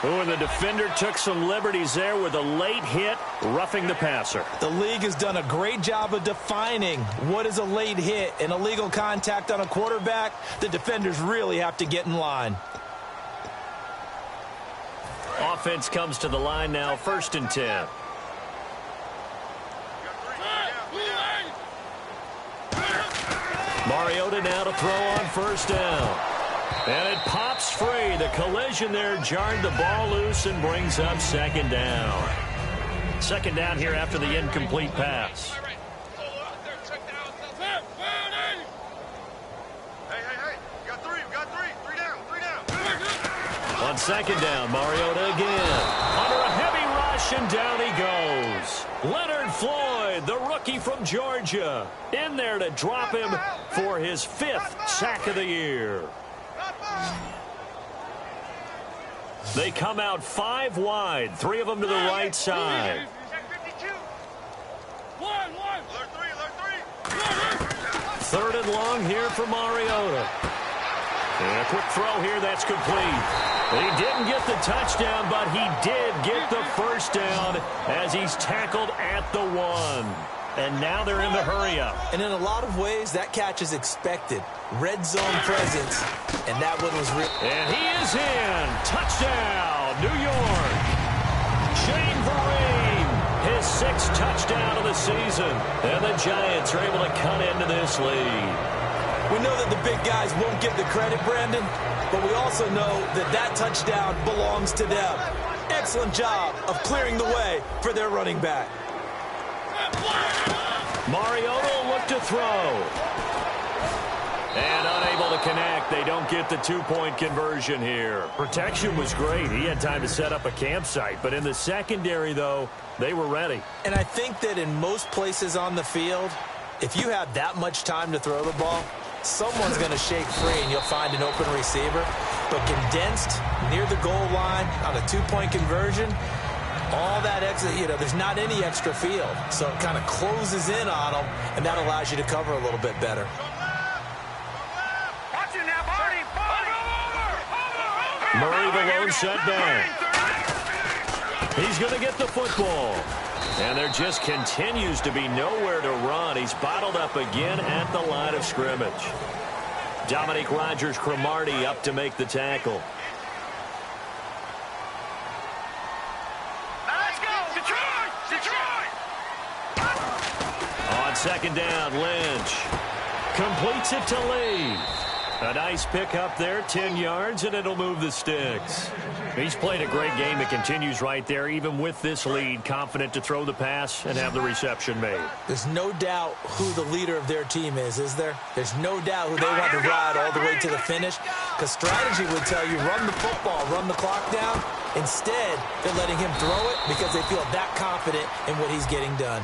Oh, and the defender took some liberties there with a late hit, roughing the passer.
The league has done a great job of defining what is a late hit and illegal contact on a quarterback. The defenders really have to get in line.
offense comes to the line now, 1st and 10. Mariota now to throw on 1st down. And it pops free. The collision there jarred the ball loose and brings up 2nd down. 2nd down here after the incomplete pass. On 2nd down, Mariota again. Under a heavy rush, and down he goes. Leonard Floyd, the rookie from Georgia, in there to drop him for his 5th sack of the year. They come out 5 wide, 3 of them to the right side. 3rd and long here for Mariota. And a quick throw here, that's complete. He didn't get the touchdown, but he did get the 1st down as he's tackled at the 1. And now they're in the hurry-up.
And in a lot of ways, that catch is expected. Red zone presence, and that one was real.
And he is in. Touchdown, New York. Shane Vereen, his 6th touchdown of the season. And the Giants are able to cut into this lead.
We know that the big guys won't get the credit, Brandon, but we also know that that touchdown belongs to them. Excellent job of clearing the way for their running back.
Mariota will look to throw. And unable to connect. They don't get the 2-point conversion here. Protection was great. He had time to set up a campsite. But in the secondary, though, they were ready.
And I think that in most places on the field, if you have that much time to throw the ball, someone's going to shake free and you'll find an open receiver. But condensed near the goal line on a 2-point conversion, all that extra, there's not any extra field. So it kind of closes in on them, and that allows you to cover a little bit better.
Murray, the lone setback. He's going to get the football. And there just continues to be nowhere to run. He's bottled up again at the line of scrimmage. Dominique Rodgers-Cromartie up to make the tackle.
Let's go! Detroit! Detroit!
On 2nd down, Lynch completes it to Lee. A nice pickup there, 10 yards, and it'll move the sticks. He's played a great game. It continues right there, even with this lead, confident to throw the pass and have the reception made.
There's no doubt who the leader of their team is there? There's no doubt who they want to ride all the way to the finish, because strategy would tell you run the football, run the clock down. Instead, they're letting him throw it because they feel that confident in what he's getting done.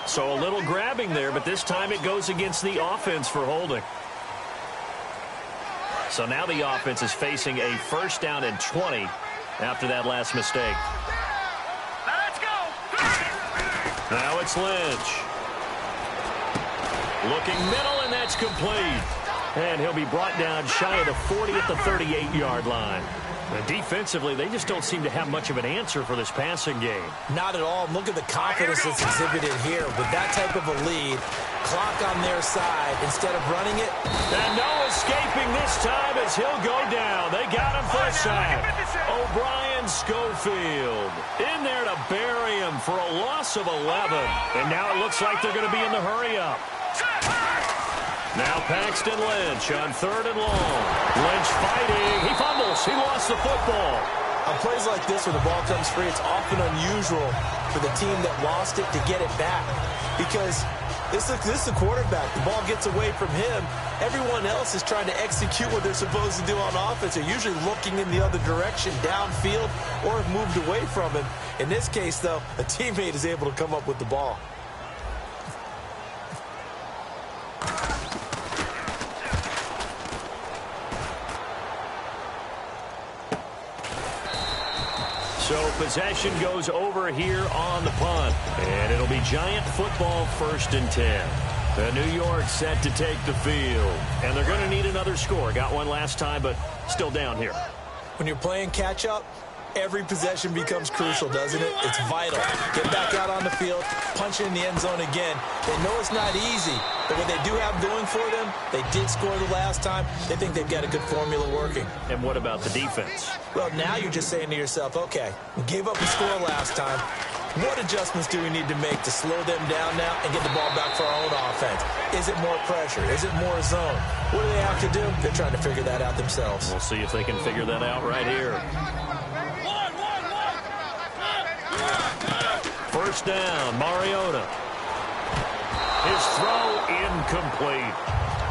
So a little grabbing there, but this time it goes against the offense for holding. So now the offense is facing a 1st down and 20 after that last mistake.
Let's go!
Now it's Lynch. Looking middle, and that's complete. And he'll be brought down shy of the 40 at the 38-yard line. And defensively, they just don't seem to have much of an answer for this passing game.
Not at all. Look at the confidence that's exhibited here. With that type of a lead, clock on their side, instead of running it.
And no escaping this time as he'll go down. They got him for a sack. O'Brien Schofield in there to bury him for a loss of 11. And now it looks like they're going to be in the hurry-up. Now Paxton Lynch on 3rd and long. Lynch fighting. He fumbles. He lost the football.
On plays like this where the ball comes free, it's often unusual for the team that lost it to get it back. Because this is the quarterback. The ball gets away from him. Everyone else is trying to execute what they're supposed to do on offense. They're usually looking in the other direction, downfield, or have moved away from him. In this case, though, a teammate is able to come up with the ball.
So possession goes over here on the punt. And it'll be Giant football 1st and 10. The New York set to take the field. And they're going to need another score. Got one last time, but still down here.
When you're playing catch-up, Every possession becomes crucial, doesn't it? It's vital. Get back out on the field, punch it in the end zone again. They know it's not easy, but what they do have going for them, they did score the last time. They think they've got a good formula working.
And what about the defense?
Well, now you're just saying to yourself, okay, we gave up a score last time. What adjustments do we need to make to slow them down now and get the ball back for our own offense? Is it more pressure? Is it more zone? What do they have to do? They're trying to figure that out themselves.
We'll see if they can figure that out right here. First down, Mariota. His throw incomplete.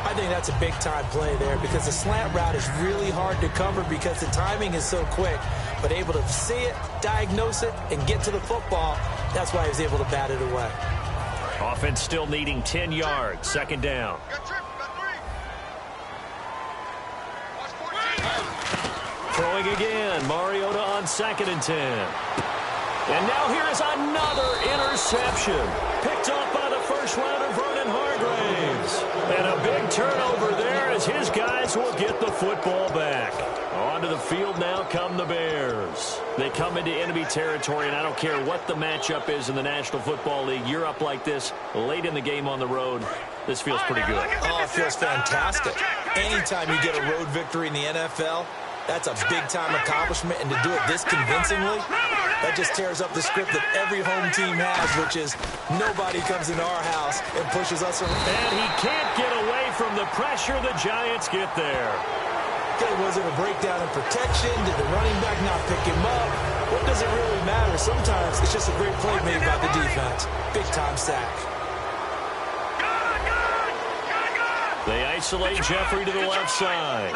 I think that's a big-time play there because the slant route is really hard to cover because the timing is so quick. But able to see it, diagnose it, and get to the football, that's why he was able to bat it away.
Offense still needing 10 yards. Second down. Throwing again. Mariota on 2nd and 10. And now here is another interception. Picked off by the first rounder, Vernon Hargreaves. And a big turnover there as his guys will get the football back. Onto the field now come the Bears. They come into enemy territory, and I don't care what the matchup is in the National Football League. You're up like this late in the game on the road. This feels pretty good.
Oh, it feels fantastic. Anytime you get a road victory in the NFL, that's a big-time accomplishment, and to do it this convincingly, that just tears up the script that every home team has, which is nobody comes into our house and pushes us around.
And he can't get away from the pressure. The Giants get there.
Okay, was it a breakdown in protection? Did the running back not pick him up? What does it really matter? Sometimes it's just a great play made by the defense. Big-time sack.
They isolate Jeffrey to the left side.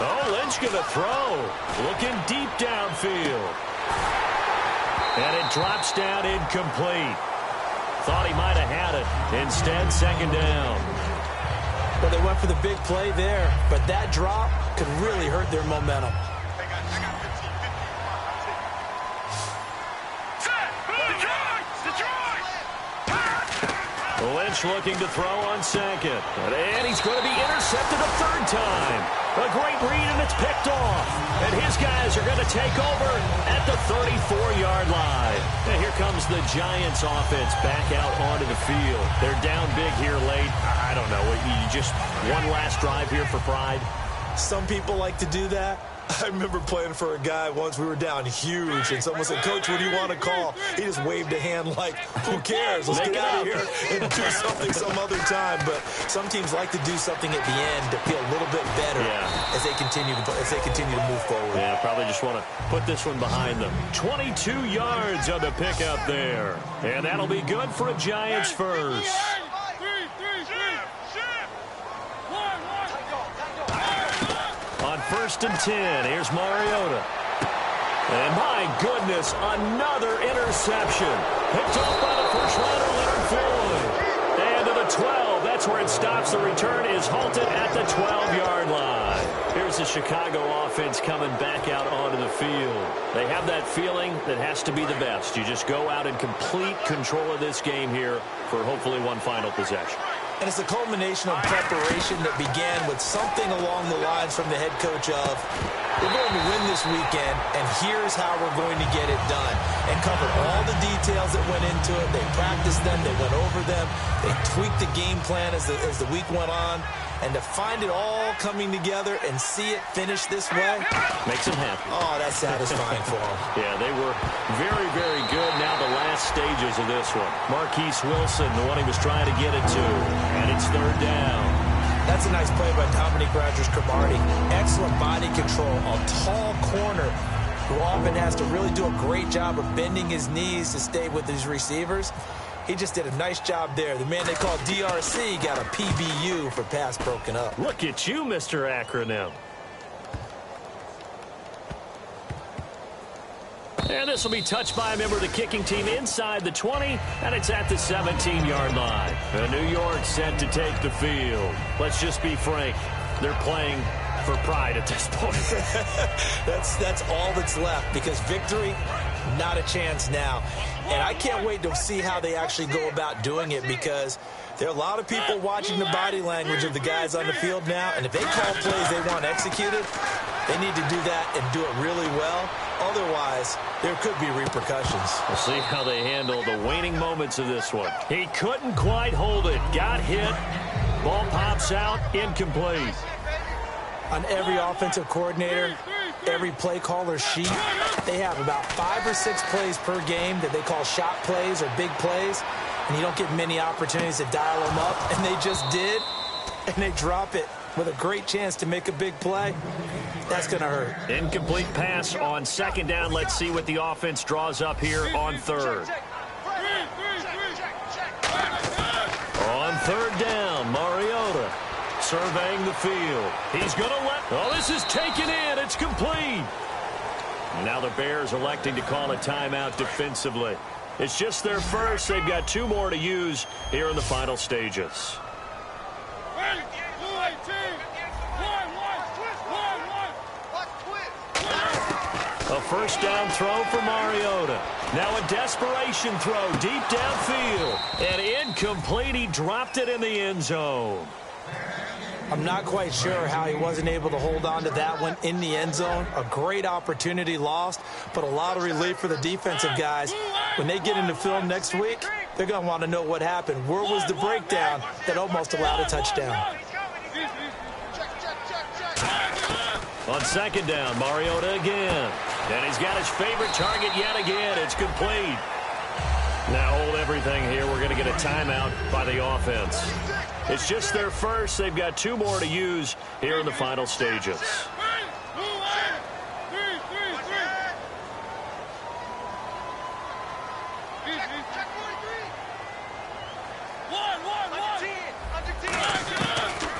Oh, Lynch going to throw. Looking deep downfield. And it drops down incomplete. Thought he might have had it. Instead, second down.
Well, they went for the big play there, but that drop could really hurt their momentum.
Lynch looking to throw on second. And he's going to be intercepted a third time. A great read, and it's picked off. And his guys are going to take over at the 34-yard line. And here comes the Giants offense back out onto the field. They're down big here late. I don't know. You just one last drive here for pride.
Some people like to do that. I remember playing for a guy once. We were down huge, and someone said, "Coach, what do you want to call?" He just waved a hand like, "Who cares? Let's get out of here and do something some other time." But some teams like to do something at the end to feel a little bit better as they continue to move forward.
Yeah, probably just want to put this one behind them. 22 yards on the pickup there, and that'll be good for a Giants first. On 1st and 10, here's Mariota. And my goodness, another interception. Picked off by the first rounder, Leonard Floyd. And to the 12, that's where it stops. The return is halted at the 12-yard line. Here's the Chicago offense coming back out onto the field. They have that feeling that has to be the best. You just go out in complete control of this game here for hopefully one final possession.
And it's a culmination of preparation that began with something along the lines from the head coach of, we're going to win this weekend, and here's how we're going to get it done. And covered all the details that went into it. They practiced them. They went over them. They tweaked the game plan as the week went on. And to find it all coming together and see it finish this way,
makes them happy.
Oh, that's satisfying for them.
Yeah, they were very, very good. Now the last stages of this one. Marquise Wilson, the one he was trying to get it to. And it's third down.
That's a nice play by Dominique Rodgers-Cromartie. Excellent body control. A tall corner who often has to really do a great job of bending his knees to stay with his receivers. He just did a nice job there. The man they call DRC got a PBU for pass broken up.
Look at you, Mr. Acronym. And this will be touched by a member of the kicking team inside the 20, and it's at the 17-yard line. And New York set to take the field. Let's just be frank. They're playing for pride at this point.
That's all that's left, because victory, not a chance now. And I can't wait to see how they actually go about doing it, because there are a lot of people watching the body language of the guys on the field now, and if they call plays they want executed, they need to do that and do it really well. Otherwise, there could be repercussions.
We'll see how they handle the waning moments of this one. He couldn't quite hold it. Got hit. Ball pops out. Incomplete.
On every offensive coordinator, every play caller sheet, they have about 5 or 6 plays per game that they call shot plays or big plays, and you don't get many opportunities to dial them up, and they just did, and they drop it with a great chance to make a big play. That's going to hurt.
Incomplete pass on second down. Let's see what the offense draws up here on third. On third down, Mariota surveying the field. He's going to let... Oh, this is taken in. It's complete. Now the Bears electing to call a timeout defensively. It's just their first. They've got 2 more to use here in the final stages. A first down throw for Mariota. Now a desperation throw deep downfield. And incomplete. He dropped it in the end zone.
I'm not quite sure how he wasn't able to hold on to that one in the end zone. A great opportunity lost, but a lot of relief for the defensive guys. When they get into film next week, they're going to want to know what happened. Where was the breakdown that almost allowed a touchdown?
On second down, Mariota again. And he's got his favorite target yet again. It's complete. Now hold everything here. We're going to get a timeout by the offense. It's just their first. They've got 2 more to use here in the final stages.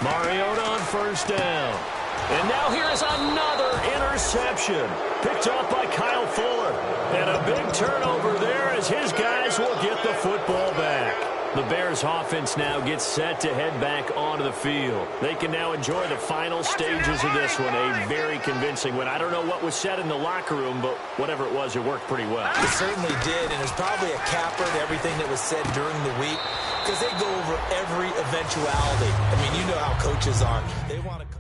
Mariota on first down. And now here's another interception. Picked up by Kyle Fuller. And a big turnover there as his guys will get the football back. The Bears offense now gets set to head back onto the field. They can now enjoy the final stages of this one. A very convincing win. I don't know what was said in the locker room, but whatever it was, it worked pretty well.
It certainly did, and it's probably a capper to everything that was said during the week, because they go over every eventuality. I mean, you know how coaches are. They want to...